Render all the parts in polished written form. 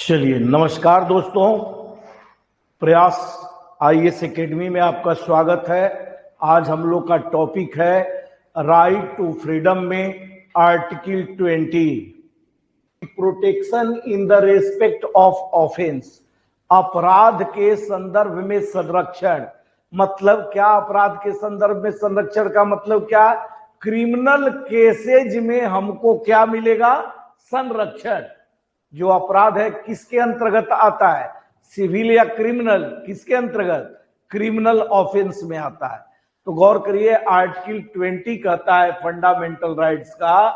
चलिए, नमस्कार दोस्तों। प्रयास आईएएस एकेडमी में आपका स्वागत है। आज हम लोग का टॉपिक है राइट टू फ्रीडम में article 20, protection in the respect of offence. अपराध के संदर्भ में संरक्षण। मतलब क्या? अपराध के संदर्भ में संरक्षण का मतलब क्या? क्रिमिनल केसेज में हमको क्या मिलेगा? संरक्षण। जो अपराध है किसके अंतर्गत आता है? सिविल या क्रिमिनल? किसके अंतर्गत? क्रिमिनल ऑफेंस में आता है। तो गौर करिए, आर्टिकल 20 कहता है फंडामेंटल राइट्स का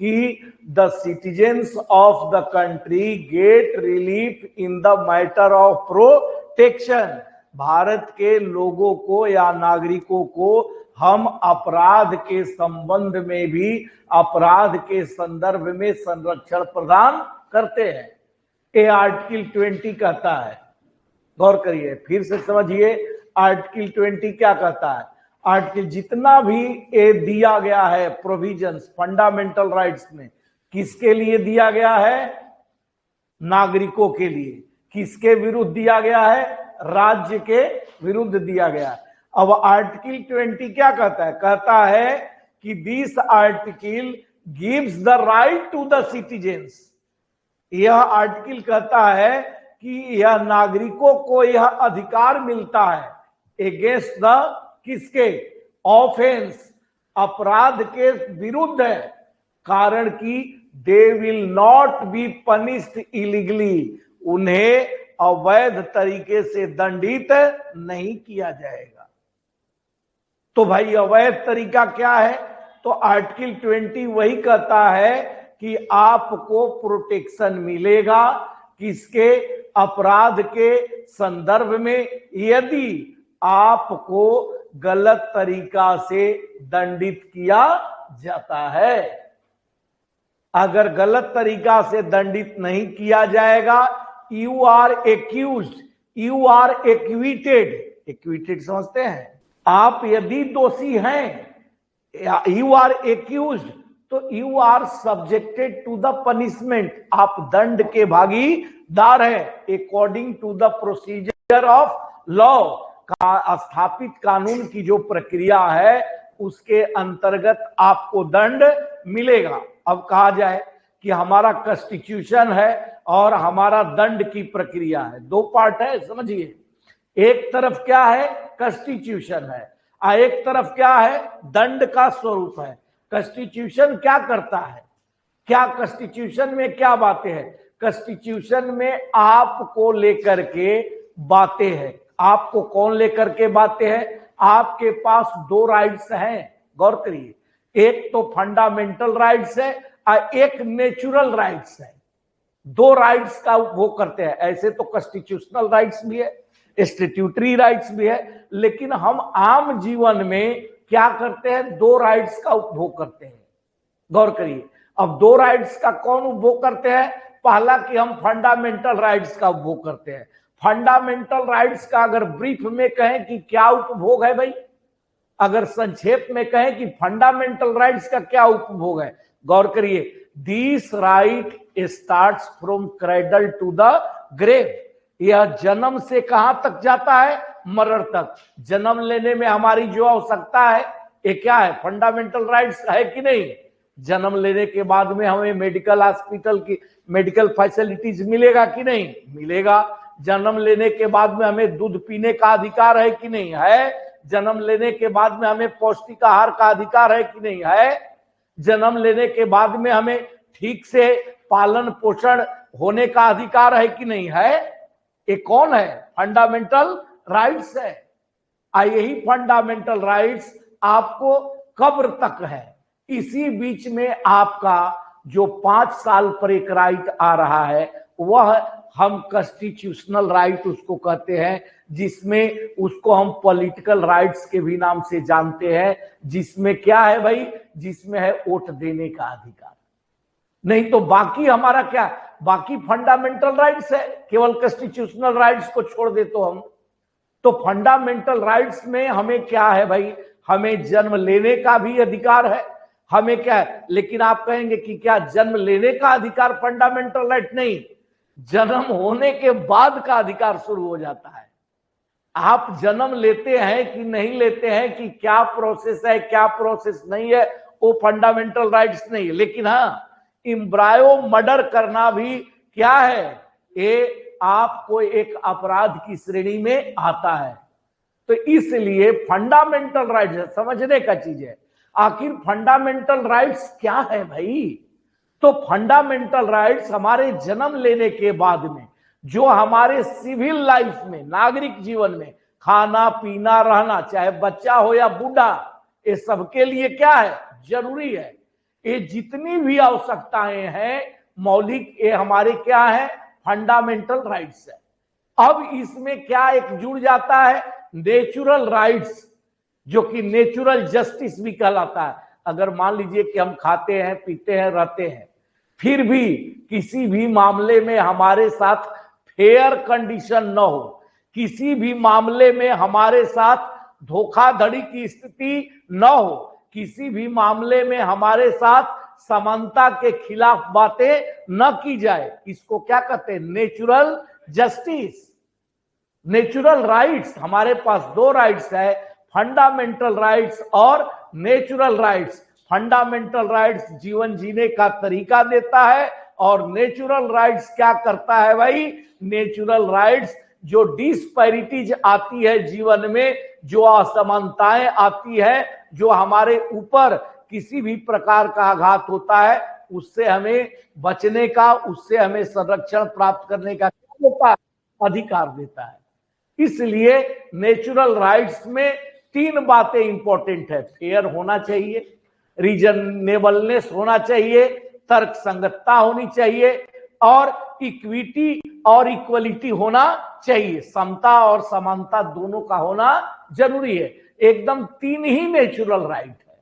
कि the citizens of the country get relief in the matter of protection. Bharat के लोगों को या नागरिकों को हम अपराध के संबंध में भी, अपराध के संदर्भ में संरक्षण प्रदान करते हैं। ये आर्टिकल 20 कहता है। गौर करिए, फिर से समझिए आर्टिकल 20 क्या कहता है। आर्टिकल जितना भी ये दिया गया है प्रोविजंस फंडामेंटल राइट्स में, किसके लिए दिया गया है? नागरिकों के लिए। किसके विरुद्ध दिया गया है? राज्य के विरुद्ध दिया गया है। अब आर्टिकल 20 क्या कहता है? कहता है कि this article gives the right to the citizens. यह आर्टिकल कहता है कि यह नागरिकों को यह अधिकार मिलता है अगेंस्ट द किसके? ऑफेंस, अपराध के विरुद्ध है। कारण कि they will not be punished illegally, उन्हें अवैध तरीके से दंडित नहीं किया जाएगा। तो भाई अवैध तरीका क्या है? तो आर्टिकल 20 वही कहता है कि आपको प्रोटेक्शन मिलेगा किसके? अपराध के संदर्भ में, यदि आपको गलत तरीका से दंडित किया जाता है। अगर गलत तरीका से दंडित नहीं किया जाएगा, you are accused, you are acquitted. Acquitted समझते हैं? आप यदि दोषी हैं, यू आर एक्यूज्ड, तो you are subjected to the punishment. आप दंड के भागीदार हैं according to the procedure of law. का स्थापित कानून की जो प्रक्रिया है उसके अंतर्गत आपको दंड मिलेगा। अब कहा जाए कि हमारा कॉन्स्टिट्यूशन है और हमारा दंड की प्रक्रिया है, दो पार्ट है, समझिए। एक तरफ क्या है? कॉन्स्टिट्यूशन है, और एक तरफ क्या है? दंड का स्वरूप है। कॉन्स्टिट्यूशन क्या करता है? क्या कॉन्स्टिट्यूशन में क्या बातें हैं? कॉन्स्टिट्यूशन में आपको लेकर के बातें हैं। आपको कौन लेकर के बातें हैं? आपके पास दो राइट्स हैं, गौर करिए। एक तो फंडामेंटल राइट्स है और एक नेचुरल राइट्स है। दो राइट्स का उपभोग करते हैं। ऐसे तो कॉन्स्टिट्यूशनल राइट्स भी है, स्टैट्यूटरी राइट्स भी है, लेकिन हम आम जीवन में क्या करते हैं? दो राइट्स का उपभोग करते हैं। गौर करिए, अब दो राइट्स का कौन उपभोग करते हैं? पहला कि हम फंडामेंटल राइट्स का उपभोग करते हैं। फंडामेंटल राइट्स का अगर ब्रीफ में कहें कि क्या उपभोग है भाई, अगर संक्षेप में कहें कि फंडामेंटल राइट्स का क्या उपभोग है, गौर करिए। This right starts from cradle to the grave. यह जन्म से कहां तक जाता है? मरण तक। जन्म लेने में हमारी जो आवश्यकता है, ये क्या है? फंडामेंटल राइट्स है कि नहीं? जन्म लेने के बाद में हमें मेडिकल हॉस्पिटल की मेडिकल फैसिलिटीज मिलेगा कि नहीं? मिलेगा। जन्म लेने के बाद में हमें दूध पीने का अधिकार है कि नहीं? है। जन्म लेने के बाद में हमें पौष्टिक आहार का अधिकार है कि नहीं? है। जन्म लेने के बाद में हमें ठीक से पालन पोषण होने का अधिकार है कि नहीं? है। ये कौन है? फंडामेंटल राइट्स है। यही फंडामेंटल राइट्स आपको कब्र तक है। इसी बीच में आपका जो 5 साल पर एक राइट आ रहा है, वह हम कॉन्स्टिट्यूशनल राइट उसको कहते हैं, जिसमें उसको हम पॉलिटिकल राइट्स के भी नाम से जानते हैं। जिसमें क्या है भाई? जिसमें है वोट देने का अधिकार। नहीं तो बाकी हमारा क्या? बाकी फंडामेंटल राइट्स है, केवल कॉन्स्टिट्यूशनल राइट्स को छोड़ दे तो हम। तो फंडामेंटल राइट्स में हमें क्या है भाई? हमें जन्म लेने का भी अधिकार है। हमें क्या है? लेकिन आप कहेंगे कि क्या जन्म लेने का अधिकार फंडामेंटल राइट? नहीं। जन्म होने के बाद का अधिकार शुरू हो जाता है। आप जन्म लेते हैं कि नहीं लेते हैं, कि क्या प्रोसेस है क्या प्रोसेस नहीं है, वो फंडामेंटल राइट्स नहीं है। लेकिन हाँ, एम्ब्रायो मर्डर करना भी क्या है, ये आपको एक अपराध की श्रेणी में आता है। तो इसलिए फंडामेंटल राइट्स समझने का चीज है। आखिर फंडामेंटल राइट्स क्या है भाई? तो फंडामेंटल राइट्स हमारे जन्म लेने के बाद में जो हमारे सिविल लाइफ में, नागरिक जीवन में खाना पीना रहना, चाहे बच्चा हो या बूढ़ा, ये सबके लिए क्या है, जरूरी है। ये जितनी भी आवश्यकताएं हैं मौलिक, ये हमारे क्या है, फंडामेंटल राइट्स है। अब इसमें क्या एक जुड़ जाता है, नेचुरल राइट्स, जो कि नेचुरल जस्टिस भी कहलाता है। अगर मान लीजिए कि हम खाते हैं पीते हैं रहते हैं, फिर भी किसी भी मामले में हमारे साथ फेयर कंडीशन न हो, किसी भी मामले में हमारे साथ धोखाधड़ी की स्थिति न हो, किसी भी मामले में हमारे साथ समानता के खिलाफ बातें न की जाए, इसको क्या कहते हैं, नेचुरल जस्टिस। नेचुरल राइट्स, हमारे पास दो राइट्स है, फंडामेंटल राइट्स और नेचुरल राइट्स। फंडामेंटल राइट्स जीवन जीने का तरीका देता है, और नेचुरल राइट्स क्या करता है भाई, नेचुरल राइट्स जो डिस्पैरिटीज आती है जीवन में, जो असमानताएं आती है, जो हमारे ऊपर किसी भी प्रकार का आघात होता है, उससे हमें बचने का, उससे हमें संरक्षण प्राप्त करने का क्या देता है, अधिकार देता है। इसलिए नेचुरल राइट्स में तीन बातें इंपॉर्टेंट है, फेयर होना चाहिए, रीजनेबलनेस होना चाहिए, तर्क संगतता होनी चाहिए, और इक्विटी और इक्वलिटी होना चाहिए, समता और समानता दोनों का होना जरूरी है। एकदम तीन ही नेचुरल राइट है।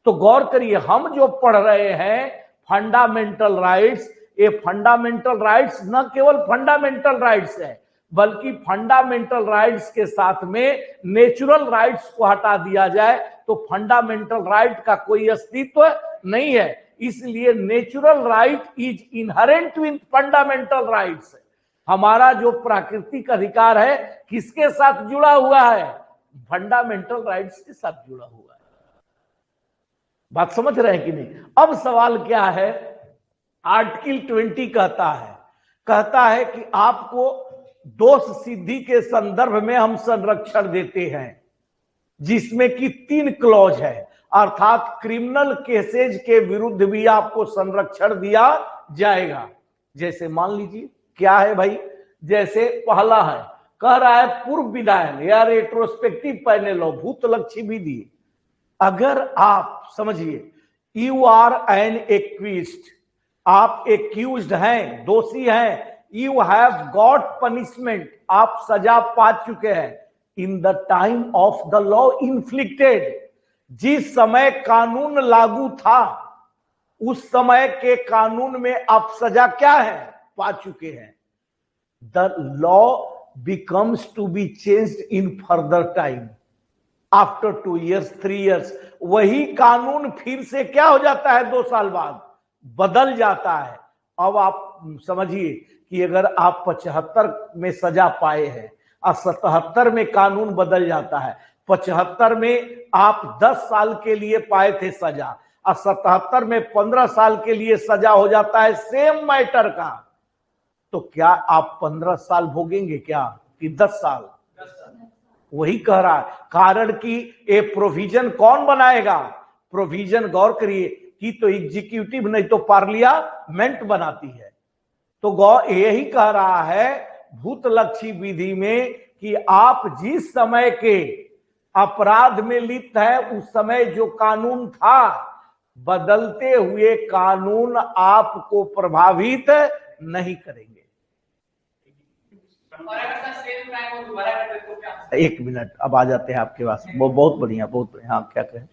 तो गौर करिए, हम जो पढ़ रहे हैं फंडामेंटल राइट्स, ये फंडामेंटल राइट्स न केवल फंडामेंटल राइट्स है, बल्कि फंडामेंटल राइट्स के साथ में नेचुरल राइट्स को हटा दिया जाए तो फंडामेंटल राइट का कोई अस्तित्व नहीं है। इसलिए natural right is inherent with fundamental rights. हमारा जो प्राकृतिक अधिकार है किसके साथ जुड़ा हुआ है, फंडामेंटल राइट्स के साथ जुड़ा हुआ है। बात समझ रहे हैं कि नहीं? अब सवाल क्या है, आर्टिकल 20 कहता है कि आपको दोष सिद्धि के संदर्भ में हम संरक्षण देते हैं, जिसमें कि 3 क्लॉज है, अर्थात क्रिमिनल केसेज के विरुद्ध भी आपको संरक्षण दिया जाएगा। जैसे मान लीजिए क्या है भाई, जैसे पहला है, कह रहा है पूर्व विधायन या रेट्रोस्पेक्टिव पैनल ऑफ भूतलक्षी विधि। अगर आप समझिए, यू आर एन एक्यूज्ड, आप एक्यूज्ड हैं, दोषी हैं, यू हैव गॉट पनिशमेंट, आप सजा पा चुके हैं, in the time of the law inflicted, जिस समय कानून लागू था उस समय के कानून में आप सजा क्या है, पा चुके हैं। The law becomes to be changed in further time after 2 years 3 years, वही कानून फिर से क्या हो जाता है, 2 साल बाद बदल जाता है। अब आप समझिए कि अगर आप 75 में सजा पाए हैं और 77 में कानून बदल जाता है, 75 में आप 10 साल के लिए पाए थे सजा और 77 में 15 साल के लिए सजा हो जाता है सेम मैटर का, तो क्या आप 15 साल भोगेंगे क्या, कि 10 साल? वही कह रहा है, कारण कि ये प्रोविजन कौन बनाएगा, प्रोविजन गौर करिए कि तो एग्जीक्यूटिव नहीं तो पार्लियामेंट बनाती है। तो गौर यही कह रहा है भूतलक्षी विधि में कि आप जिस समय के अपराध में लिप्त है उस समय जो कानून था, बदलते हुए कानून आपको प्रभावित नहीं करेंगे। एक मिनट, अब आ जाते हैं आपके पास, वो बहुत बढ़िया, बहुत बढ़िया। हाँ, क्या कहें,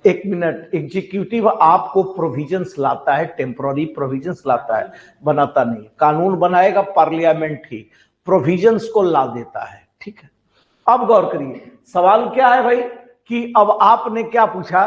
एक मिनट, एग्जीक्यूटिव आपको प्रोविजंस लाता है, टेम्पोररी प्रोविजंस लाता है, बनाता नहीं। कानून बनाएगा पार्लियामेंट ही, प्रोविजंस को ला देता है, ठीक है। अब गौर करिए, सवाल क्या है भाई कि अब आपने क्या पूछा,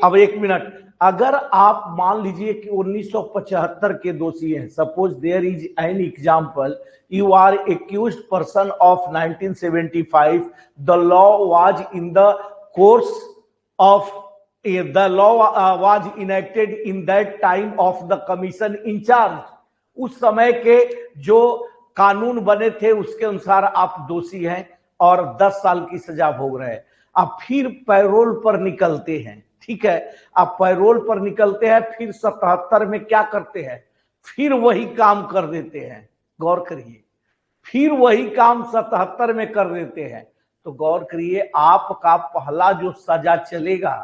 अब एक मिनट, अगर आप मान लीजिए कि 1975 के दोषी हैं, suppose there is an example, you are accused person of 1975, the law was in the course of the law was enacted in that time of the commission in charge. उस समय के जो कानून बने थे उसके अनुसार आप दोषी हैं और 10 साल की सजा भोग रहे हैं। आप फिर पैरोल पर निकलते हैं, ठीक है, आप पैरोल पर निकलते हैं, फिर 77 में क्या करते हैं, फिर वही काम कर देते हैं। गौर करिए, फिर वही काम 77 में कर देते हैं। तो गौर करिए, आपका पहला जो सजा चलेगा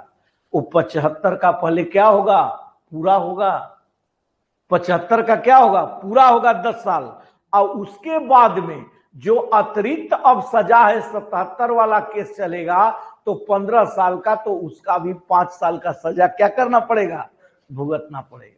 वो 75 का पहले क्या होगा, पूरा होगा। 75 का क्या होगा, पूरा होगा 10 साल। और उसके बाद में जो अतिरिक्त अब सजा है 77 वाला केस चलेगा तो 15 साल का, तो उसका भी 5 साल का सजा क्या करना पड़ेगा, भुगतना पड़ेगा।